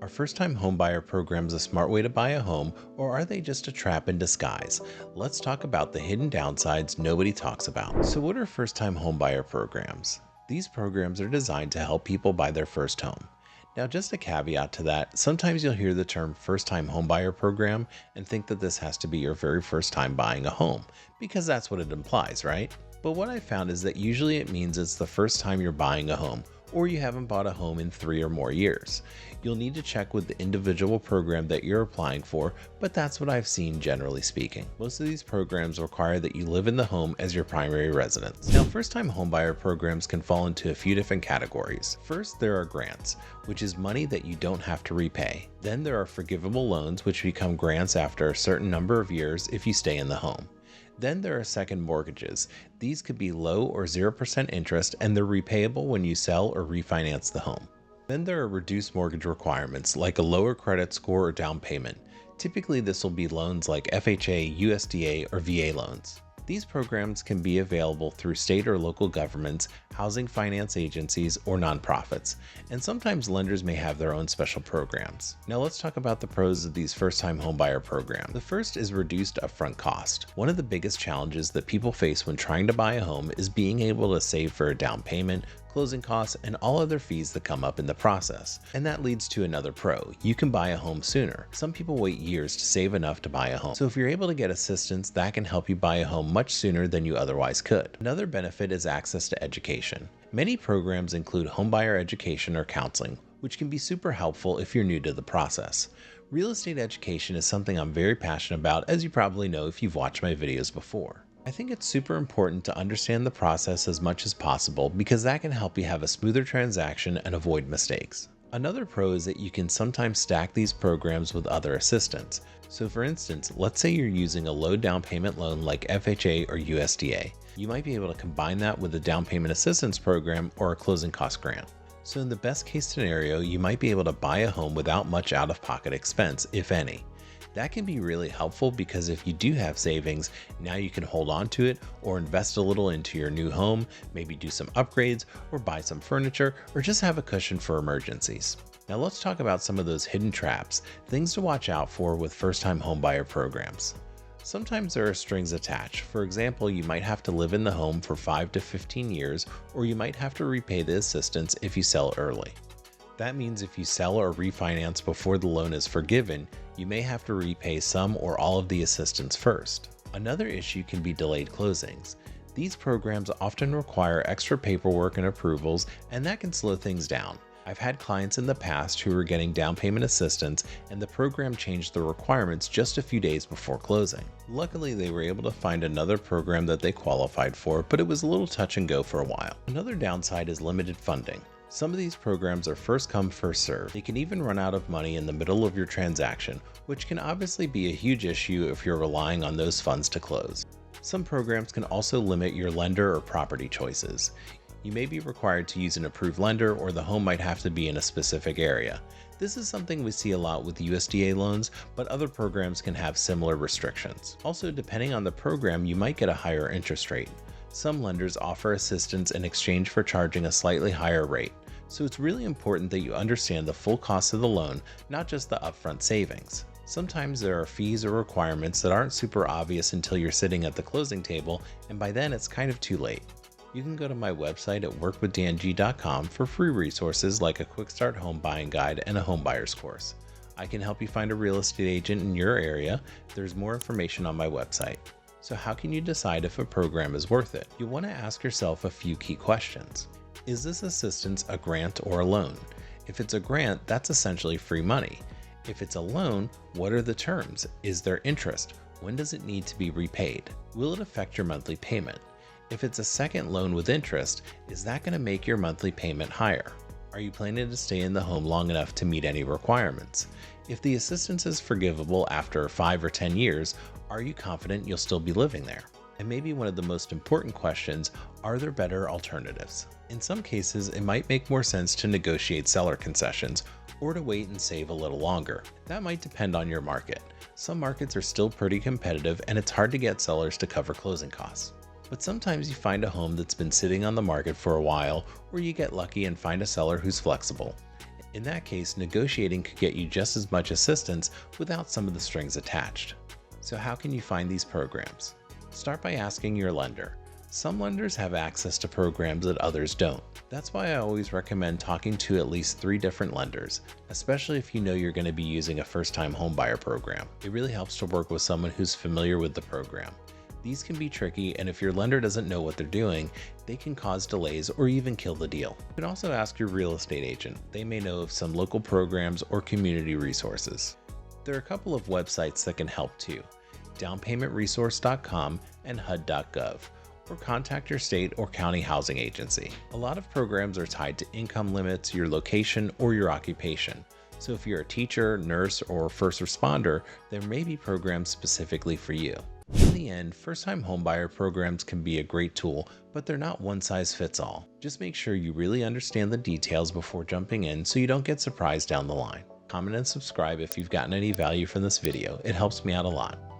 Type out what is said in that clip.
Are first-time homebuyer programs a smart way to buy a home, or are they just a trap in disguise? Let's talk about the hidden downsides nobody talks about. So what are first-time homebuyer programs? These programs are designed to help people buy their first home. Now, just a caveat to that, sometimes you'll hear the term first-time homebuyer program and think that this has to be your very first time buying a home, because that's what it implies, right? But what I found is that usually it means it's the first time you're buying a home, or you haven't bought a home in 3 or more years. You'll need to check with the individual program that you're applying for, but that's what I've seen generally speaking. Most of these programs require that you live in the home as your primary residence. Now, first-time homebuyer programs can fall into a few different categories. First, there are grants, which is money that you don't have to repay. Then there are forgivable loans, which become grants after a certain number of years if you stay in the home. Then there are second mortgages. These could be low or 0% interest, and they're repayable when you sell or refinance the home. Then there are reduced mortgage requirements, like a lower credit score or down payment. Typically this will be loans like FHA, USDA, or VA loans. These programs can be available through state or local governments, housing finance agencies, or nonprofits, and sometimes lenders may have their own special programs. Now let's talk about the pros of these first-time homebuyer programs. The first is reduced upfront cost. One of the biggest challenges that people face when trying to buy a home is being able to save for a down payment, closing costs, and all other fees that come up in the process. And that leads to another pro. You can buy a home sooner. Some people wait years to save enough to buy a home. So if you're able to get assistance, that can help you buy a home much sooner than you otherwise could. Another benefit is access to education. Many programs include homebuyer education or counseling, which can be super helpful if you're new to the process. Real estate education is something I'm very passionate about, as you probably know if you've watched my videos before. I think it's super important to understand the process as much as possible because that can help you have a smoother transaction and avoid mistakes. Another pro is that you can sometimes stack these programs with other assistance. So for instance, let's say you're using a low down payment loan like FHA or USDA. You might be able to combine that with a down payment assistance program or a closing cost grant. So in the best case scenario, you might be able to buy a home without much out-of-pocket expense, if any. That can be really helpful because if you do have savings, now you can hold on to it or invest a little into your new home, maybe do some upgrades or buy some furniture or just have a cushion for emergencies. Now let's talk about some of those hidden traps, things to watch out for with first-time homebuyer programs. Sometimes there are strings attached. For example, you might have to live in the home for 5 to 15 years, or you might have to repay the assistance if you sell early. That means if you sell or refinance before the loan is forgiven, you may have to repay some or all of the assistance first. Another issue can be delayed closings. These programs often require extra paperwork and approvals, and that can slow things down. I've had clients in the past who were getting down payment assistance, and the program changed the requirements just a few days before closing. Luckily, they were able to find another program that they qualified for, but it was a little touch and go for a while. Another downside is limited funding. Some of these programs are first come, first served. They can even run out of money in the middle of your transaction, which can obviously be a huge issue if you're relying on those funds to close. Some programs can also limit your lender or property choices. You may be required to use an approved lender, or the home might have to be in a specific area. This is something we see a lot with USDA loans, but other programs can have similar restrictions. Also, depending on the program, you might get a higher interest rate. Some lenders offer assistance in exchange for charging a slightly higher rate. So it's really important that you understand the full cost of the loan, not just the upfront savings. Sometimes there are fees or requirements that aren't super obvious until you're sitting at the closing table, and by then it's kind of too late. You can go to my website at workwithdang.com for free resources like a quick start home buying guide and a home buyer's course. I can help you find a real estate agent in your area. There's more information on my website. So how can you decide if a program is worth it? You'll want to ask yourself a few key questions. Is this assistance a grant or a loan? If it's a grant, that's essentially free money. If it's a loan, what are the terms? Is there interest? When does it need to be repaid? Will it affect your monthly payment? If it's a second loan with interest, is that going to make your monthly payment higher? Are you planning to stay in the home long enough to meet any requirements? If the assistance is forgivable after 5 or 10 years, are you confident you'll still be living there? And maybe one of the most important questions, are there better alternatives? In some cases, it might make more sense to negotiate seller concessions or to wait and save a little longer. That might depend on your market. Some markets are still pretty competitive and it's hard to get sellers to cover closing costs. But sometimes you find a home that's been sitting on the market for a while, or you get lucky and find a seller who's flexible. In that case, negotiating could get you just as much assistance without some of the strings attached. So how can you find these programs? Start by asking your lender. Some lenders have access to programs that others don't. That's why I always recommend talking to at least 3 different lenders, especially if you know you're going to be using a first-time homebuyer program. It really helps to work with someone who's familiar with the program. These can be tricky, and if your lender doesn't know what they're doing, they can cause delays or even kill the deal. You can also ask your real estate agent. They may know of some local programs or community resources. There are a couple of websites that can help too: downpaymentresource.com and HUD.gov. or contact your state or county housing agency. A lot of programs are tied to income limits, your location, or your occupation. So if you're a teacher, nurse, or first responder, there may be programs specifically for you. In the end, first-time homebuyer programs can be a great tool, but they're not one size fits all. Just make sure you really understand the details before jumping in so you don't get surprised down the line. Comment and subscribe if you've gotten any value from this video. It helps me out a lot.